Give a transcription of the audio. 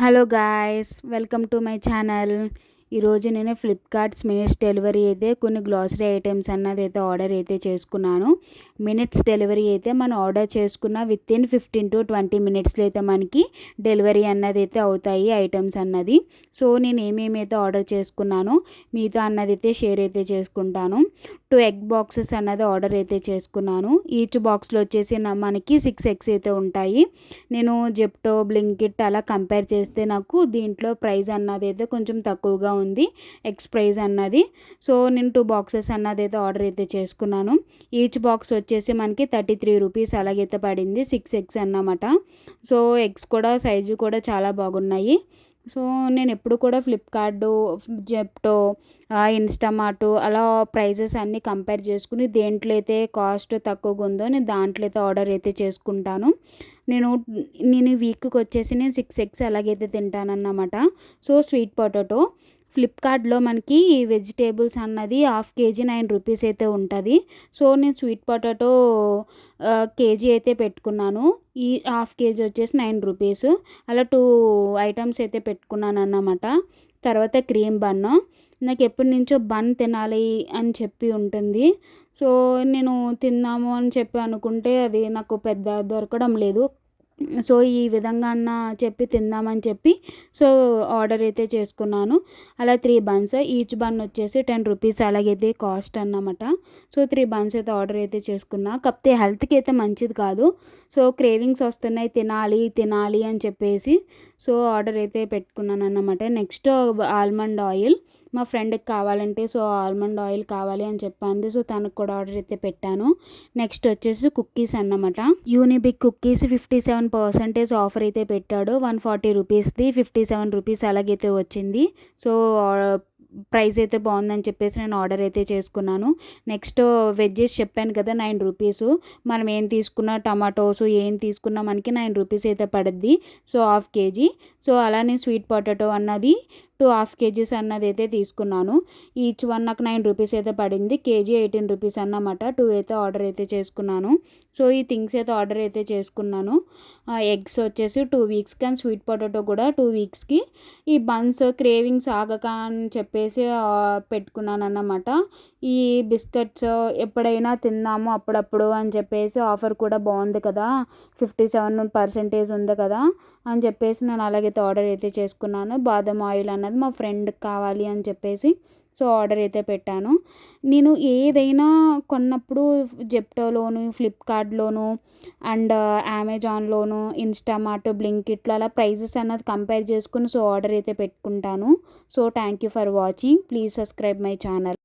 Hello guys, welcome to my channel. ఈరోజు నేను Flipkart's minutes delivery అయితే కొన్ని గ్లాసరీ ఐటమ్స్ అన్నది అయితే ఆర్డర్ అయితే చేసుకున్నాను. మినిట్స్ డెలివరీ అయితే మనం ఆర్డర్ చేసుకున్న విత్ ఇన్ 15 to 20 మినిట్స్లో అయితే మనకి డెలివరీ అన్నది అయితే అవుతాయి ఐటమ్స్ అన్నది. సో నేను ఏమేమి అయితే ఆర్డర్ చేసుకున్నానో మీతో అన్నది అయితే షేర్ అయితే చేసుకుంటాను. 2 ఎగ్ బాక్సెస్ అన్నది ఆర్డర్ అయితే చేసుకున్నాను. ఈచ్ బాక్స్లో వచ్చేసి మనకి 6 ఎగ్స్ అయితే ఉంటాయి. నేను జెప్టో, బ్లింకిట్ అలా కంపేర్ చేస్తే నాకు దీంట్లో ప్రైస్ అన్నది అయితే కొంచెం తక్కువగా ఉంది, ఎగ్స్ ప్రైస్ అన్నది. సో నేను 2 బాక్సెస్ అన్నది అయితే ఆర్డర్ అయితే చేసుకున్నాను. ఈచ్ బాక్స్ వచ్చేసి మనకి 33 రూపీస్ అలాగైతే పడింది. 6 ఎగ్స్ అన్నమాట. సో ఎగ్స్ కూడా సైజు కూడా చాలా బాగున్నాయి. సో నేను ఎప్పుడు కూడా ఫ్లిప్కార్ట్, జెప్టో, ఇన్స్టామార్ట్ అలా ప్రైజెస్ అన్నీ కంపేర్ చేసుకుని దేంట్లో అయితే కాస్ట్ తక్కువగా ఉందో నేను దాంట్లో అయితే ఆర్డర్ అయితే చేసుకుంటాను. నేను నేను వీక్కి వచ్చేసి నేను 6 ఎగ్స్ అలాగైతే తింటానన్నమాట. సో స్వీట్ పొటాటో ఫ్లిప్కార్ట్లో మనకి వెజిటేబుల్స్ అన్నది హాఫ్ కేజీ 9 రూపీస్ అయితే ఉంటుంది. సో నేను స్వీట్ పొటాటో కేజీ అయితే పెట్టుకున్నాను. ఈ హాఫ్ కేజీ వచ్చేసి 9 రూపీస్. అలా 2 ఐటమ్స్ అయితే పెట్టుకున్నాను అన్నమాట. తర్వాత క్రీమ్ బన్, నాకు ఎప్పటి నుంచో బన్ తినాలి అని చెప్పి ఉంటుంది. సో నేను తిందాము అని చెప్పి అనుకుంటే అది నాకు పెద్ద దొరకడం లేదు. సో ఈ విధంగా అన్న చెప్పి తిందామని చెప్పి సో ఆర్డర్ అయితే చేసుకున్నాను. అలా 3 బన్స్, ఈచ్ బన్ వచ్చేసి 10 రూపీస్ అలాగైతే కాస్ట్ అన్నమాట. సో 3 బన్స్ అయితే ఆర్డర్ అయితే చేసుకున్నా. కాకపోతే హెల్త్కి అయితే మంచిది కాదు. సో క్రేవింగ్స్ వస్తున్నాయి, తినాలి తినాలి అని చెప్పేసి సో ఆర్డర్ అయితే పెట్టుకున్నాను అన్నమాట. నెక్స్ట్ ఆల్మండ్ ఆయిల్ మా ఫ్రెండ్కి కావాలంటే సో ఆల్మండ్ ఆయిల్ కావాలి అని చెప్పండి. సో తనకు కూడా ఆర్డర్ అయితే పెట్టాను. నెక్స్ట్ వచ్చేసి కుక్కీస్ అన్నమాట. యూనిబిక్ కుక్కీస్ 57% ఆఫర్ అయితే పెట్టాడు. 140 రూపీస్ది 57 రూపీస్ అలాగైతే వచ్చింది. సో ప్రైస్ అయితే బాగుందని చెప్పేసి నేను ఆర్డర్ అయితే చేసుకున్నాను. నెక్స్ట్ వెజ్జెస్ చెప్పాను కదా 9 రూపీస్. మనం ఏం తీసుకున్నా టమాటోస్ ఏం తీసుకున్నా మనకి 9 రూపీస్ అయితే పడుద్ది. So half KG. సో అలానే స్వీట్ పొటాటో అన్నది 2 హాఫ్ కేజీస్ అన్నది అయితే తీసుకున్నాను. ఈచ్ వన్ నాకు 9 రూపీస్ అయితే పడింది. కేజీ 18 రూపీస్ అన్నమాట. 2 అయితే ఆర్డర్ అయితే చేసుకున్నాను. సో ఈ థింగ్స్ అయితే ఆర్డర్ అయితే చేసుకున్నాను. ఎగ్స్ వచ్చేసి 2 వీక్స్కి అండ్ స్వీట్ పొటాటో కూడా 2 వీక్స్కి. ఈ బన్స్ క్రేవింగ్స్ ఆగక అని చెప్పేసి పెట్టుకున్నాను అన్నమాట. ఈ బిస్కెట్స్ ఎప్పుడైనా తిందాము అప్పుడప్పుడు అని చెప్పేసి ఆఫర్ కూడా బాగుంది కదా, 57% ఉంది కదా అని చెప్పేసి నేను అలాగైతే ఆర్డర్ అయితే చేసుకున్నాను. బాదం ఆయిల్ అన్నది మా ఫ్రెండ్కి కావాలి అని చెప్పేసి సో ఆర్డర్ అయితే పెట్టాను. నేను ఏదైనా కొన్నప్పుడు జెప్టోలోను, ఫ్లిప్కార్ట్లోను అండ్ అమెజాన్లోను, ఇన్స్టామార్ట్, బ్లింకిట్లో అలా ప్రైజెస్ అన్నది కంపేర్ చేసుకుని సో ఆర్డర్ అయితే పెట్టుకుంటాను. So thank you for watching. Please subscribe my channel.